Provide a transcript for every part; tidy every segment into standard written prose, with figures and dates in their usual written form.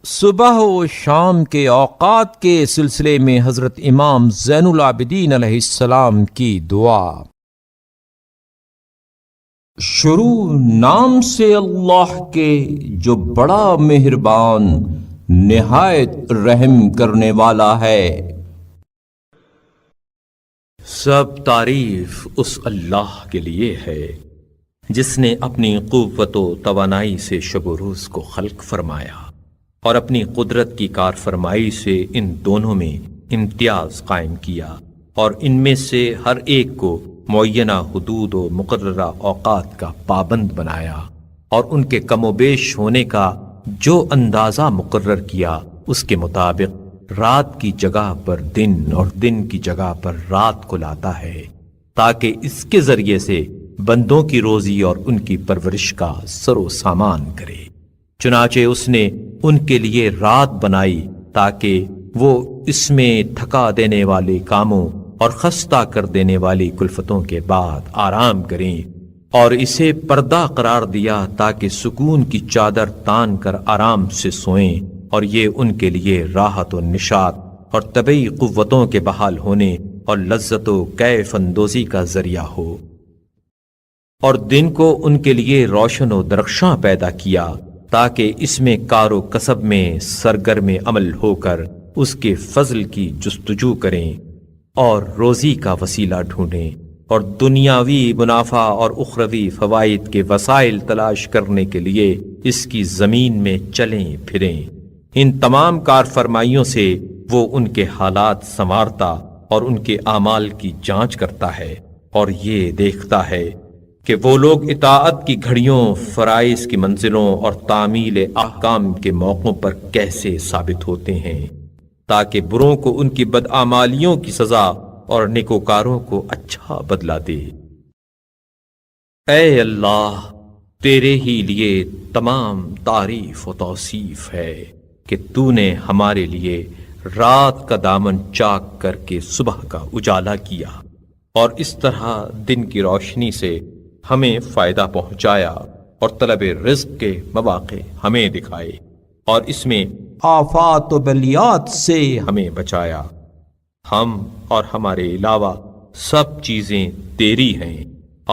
صبح و شام کے اوقات کے سلسلے میں حضرت امام زین العابدین علیہ السلام کی دعا۔ شروع نام سے اللہ کے جو بڑا مہربان نہایت رحم کرنے والا ہے۔ سب تعریف اس اللہ کے لیے ہے جس نے اپنی قوت و توانائی سے شب و روز کو خلق فرمایا اور اپنی قدرت کی کار فرمائی سے ان دونوں میں امتیاز قائم کیا اور ان میں سے ہر ایک کو معینہ حدود و مقررہ اوقات کا پابند بنایا اور ان کے کم و بیش ہونے کا جو اندازہ مقرر کیا اس کے مطابق رات کی جگہ پر دن اور دن کی جگہ پر رات کو لاتا ہے تاکہ اس کے ذریعے سے بندوں کی روزی اور ان کی پرورش کا سر و سامان کرے۔ چنانچہ اس نے ان کے لیے رات بنائی تاکہ وہ اس میں تھکا دینے والے کاموں اور خستہ کر دینے والی کلفتوں کے بعد آرام کریں، اور اسے پردہ قرار دیا تاکہ سکون کی چادر تان کر آرام سے سوئیں، اور یہ ان کے لیے راحت و نشاط اور طبعی قوتوں کے بحال ہونے اور لذت و کیف اندوزی کا ذریعہ ہو۔ اور دن کو ان کے لیے روشن و درخشاں پیدا کیا تاکہ اس میں کار و کسب میں سرگرم عمل ہو کر اس کے فضل کی جستجو کریں اور روزی کا وسیلہ ڈھونڈیں اور دنیاوی منافع اور اخروی فوائد کے وسائل تلاش کرنے کے لیے اس کی زمین میں چلیں پھریں۔ ان تمام کار فرمائیوں سے وہ ان کے حالات سنوارتا اور ان کے اعمال کی جانچ کرتا ہے، اور یہ دیکھتا ہے کہ وہ لوگ اطاعت کی گھڑیوں، فرائض کی منزلوں اور تعمیل احکام کے موقعوں پر کیسے ثابت ہوتے ہیں تاکہ بروں کو ان کی بدعمالیوں کی سزا اور نیکوکاروں کو اچھا بدلہ دے۔ اے اللہ، تیرے ہی لیے تمام تعریف و توصیف ہے کہ تو نے ہمارے لیے رات کا دامن چاک کر کے صبح کا اجالا کیا اور اس طرح دن کی روشنی سے ہمیں فائدہ پہنچایا اور طلب رزق کے مواقع ہمیں دکھائے اور اس میں آفات و بلیات سے ہمیں بچایا۔ ہم اور ہمارے علاوہ سب چیزیں تیری ہیں،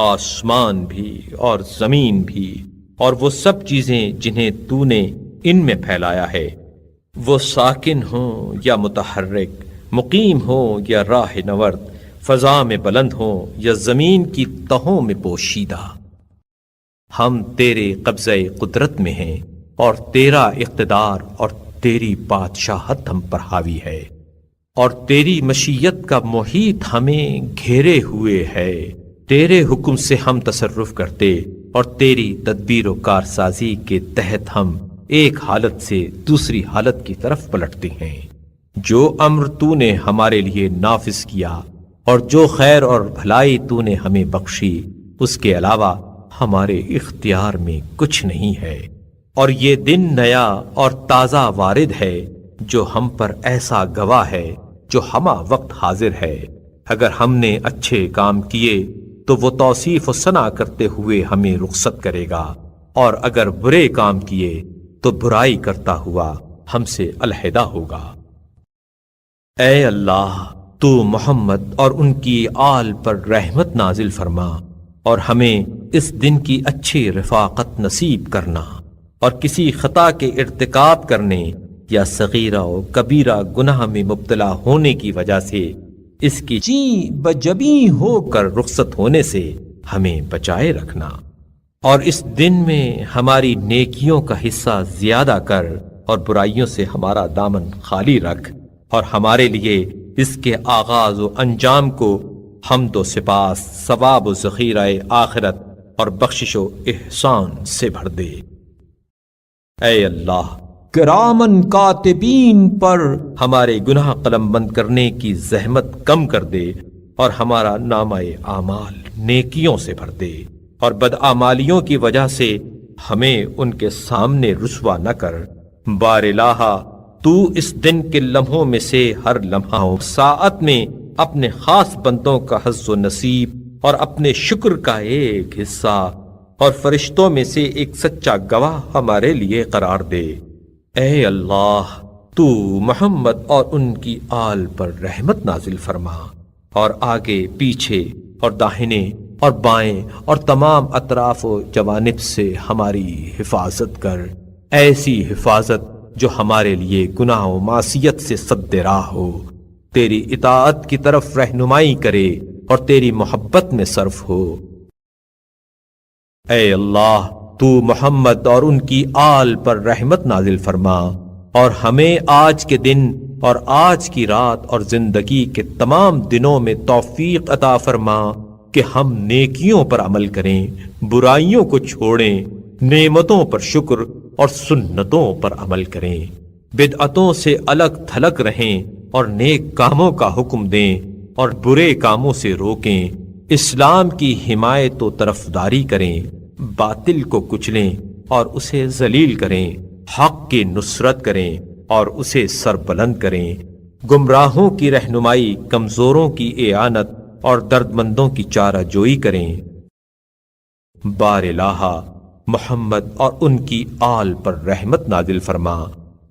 آسمان بھی اور زمین بھی، اور وہ سب چیزیں جنہیں تو نے ان میں پھیلایا ہے، وہ ساکن ہوں یا متحرک، مقیم ہوں یا راہ نورد، فضا میں بلند ہوں یا زمین کی تہوں میں پوشیدہ۔ ہم تیرے قبضہ قدرت میں ہیں اور تیرا اقتدار اور تیری بادشاہت ہم پر حاوی ہے، اور تیری مشیت کا محیط ہمیں گھیرے ہوئے ہے۔ تیرے حکم سے ہم تصرف کرتے اور تیری تدبیر و کارسازی کے تحت ہم ایک حالت سے دوسری حالت کی طرف پلٹتے ہیں۔ جو امر تو نے ہمارے لیے نافذ کیا اور جو خیر اور بھلائی تو نے ہمیں بخشی، اس کے علاوہ ہمارے اختیار میں کچھ نہیں ہے، اور یہ دن نیا اور تازہ وارد ہے جو ہم پر ایسا گواہ ہے جو ہمہ وقت حاضر ہے۔ اگر ہم نے اچھے کام کیے تو وہ توصیف و ثنا کرتے ہوئے ہمیں رخصت کرے گا، اور اگر برے کام کیے تو برائی کرتا ہوا ہم سے علیحدہ ہوگا۔ اے اللہ، تو محمد اور ان کی آل پر رحمت نازل فرما اور ہمیں اس دن کی اچھی رفاقت نصیب کرنا، اور کسی خطا کے ارتکاب کرنے یا صغیرہ و کبیرہ گناہ میں مبتلا ہونے کی وجہ سے اس کی جی بجبی ہو کر رخصت ہونے سے ہمیں بچائے رکھنا، اور اس دن میں ہماری نیکیوں کا حصہ زیادہ کر اور برائیوں سے ہمارا دامن خالی رکھ، اور ہمارے لیے اس کے آغاز و انجام کو حمد و سپاس، ثواب و ذخیرہ آخرت اور بخشش و احسان سے بھر دے۔ اے اللہ، کرامن کاتبین پر ہمارے گناہ قلم بند کرنے کی زحمت کم کر دے اور ہمارا نامہ اعمال نیکیوں سے بھر دے، اور بدعمالیوں کی وجہ سے ہمیں ان کے سامنے رسوا نہ کر۔ بار الہ، تو اس دن کے لمحوں میں سے ہر لمحہ و ساعت میں اپنے خاص بندوں کا حظ و نصیب اور اپنے شکر کا ایک حصہ اور فرشتوں میں سے ایک سچا گواہ ہمارے لیے قرار دے۔ اے اللہ تو محمد اور ان کی آل پر رحمت نازل فرما، اور آگے پیچھے اور داہنے اور بائیں اور تمام اطراف و جوانب سے ہماری حفاظت کر، ایسی حفاظت جو ہمارے لیے گناہ و معصیت سے سد راہ ہو، تیری اطاعت کی طرف رہنمائی کرے اور تیری محبت میں صرف ہو۔ اے اللہ تو محمد اور ان کی آل پر رحمت نازل فرما، اور ہمیں آج کے دن اور آج کی رات اور زندگی کے تمام دنوں میں توفیق عطا فرما کہ ہم نیکیوں پر عمل کریں، برائیوں کو چھوڑیں، نعمتوں پر شکر اور سنتوں پر عمل کریں، بدعتوں سے الگ تھلگ رہیں اور نیک کاموں کا حکم دیں اور برے کاموں سے روکیں، اسلام کی حمایت و طرفداری کریں، باطل کو کچلیں اور اسے ذلیل کریں، حق کی نصرت کریں اور اسے سربلند کریں، گمراہوں کی رہنمائی، کمزوروں کی اعانت اور درد مندوں کی چارہ جوئی کریں۔ بار الہ محمد اور ان کی آل پر رحمت نازل فرما،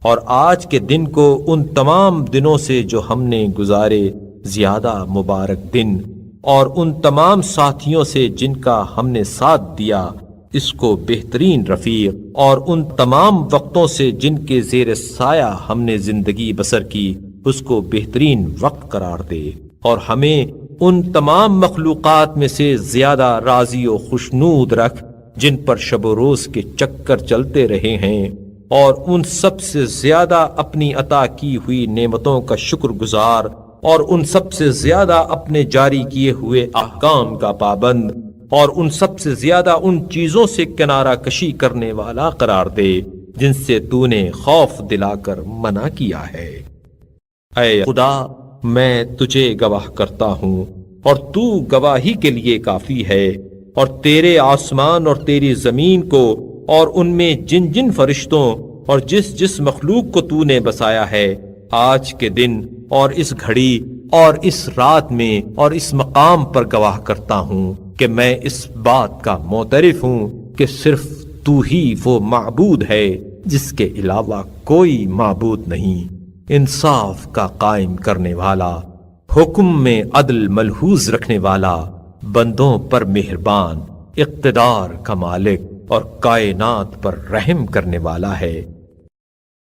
اور آج کے دن کو ان تمام دنوں سے جو ہم نے گزارے زیادہ مبارک دن، اور ان تمام ساتھیوں سے جن کا ہم نے ساتھ دیا اس کو بہترین رفیق، اور ان تمام وقتوں سے جن کے زیر سایہ ہم نے زندگی بسر کی اس کو بہترین وقت قرار دے، اور ہمیں ان تمام مخلوقات میں سے زیادہ راضی و خوشنود رکھ جن پر شب و روز کے چکر چلتے رہے ہیں، اور ان سب سے زیادہ اپنی عطا کی ہوئی نعمتوں کا شکر گزار، اور ان سب سے زیادہ اپنے جاری کیے ہوئے احکام کا پابند، اور ان سب سے زیادہ ان چیزوں سے کنارہ کشی کرنے والا قرار دے جن سے تو نے خوف دلا کر منع کیا ہے۔ اے خدا میں تجھے گواہ کرتا ہوں اور تو گواہی کے لیے کافی ہے، اور تیرے آسمان اور تیری زمین کو اور ان میں جن جن فرشتوں اور جس جس مخلوق کو تو نے بسایا ہے آج کے دن اور اس گھڑی اور اس رات میں اور اس مقام پر گواہ کرتا ہوں کہ میں اس بات کا معترف ہوں کہ صرف تو ہی وہ معبود ہے جس کے علاوہ کوئی معبود نہیں، انصاف کا قائم کرنے والا، حکم میں عدل ملحوظ رکھنے والا، بندوں پر مہربان، اقتدار کا مالک اور کائنات پر رحم کرنے والا ہے۔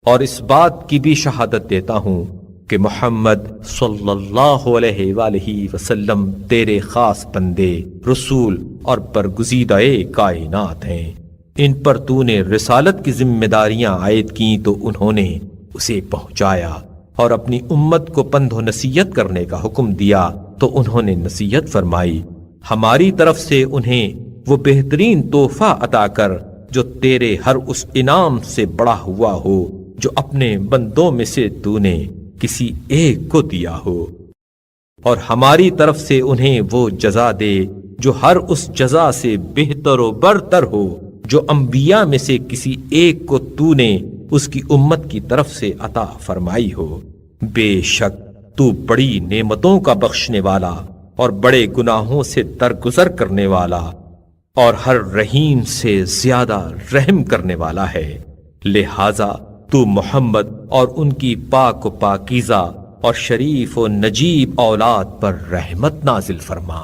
اور اس بات کی بھی شہادت دیتا ہوں کہ محمد صلی اللہ علیہ وآلہ وسلم تیرے خاص بندے، رسول اور برگزیدہ کائنات ہیں۔ ان پر تو نے رسالت کی ذمہ داریاں عائد کیں تو انہوں نے اسے پہنچایا، اور اپنی امت کو پند و نصیحت کرنے کا حکم دیا تو انہوں نے نصیحت فرمائی۔ ہماری طرف سے انہیں وہ بہترین تحفہ عطا کر جو تیرے ہر اس انعام سے بڑا ہوا ہو جو اپنے بندوں میں سے تو نے کسی ایک کو دیا ہو، اور ہماری طرف سے انہیں وہ جزا دے جو ہر اس جزا سے بہتر و برتر ہو جو انبیاء میں سے کسی ایک کو تو نے اس کی امت کی طرف سے عطا فرمائی ہو۔ بے شک تو بڑی نعمتوں کا بخشنے والا اور بڑے گناہوں سے درگزر کرنے والا اور ہر رحیم سے زیادہ رحم کرنے والا ہے، لہذا تو محمد اور ان کی پاک و پاکیزہ اور شریف و نجیب اولاد پر رحمت نازل فرما۔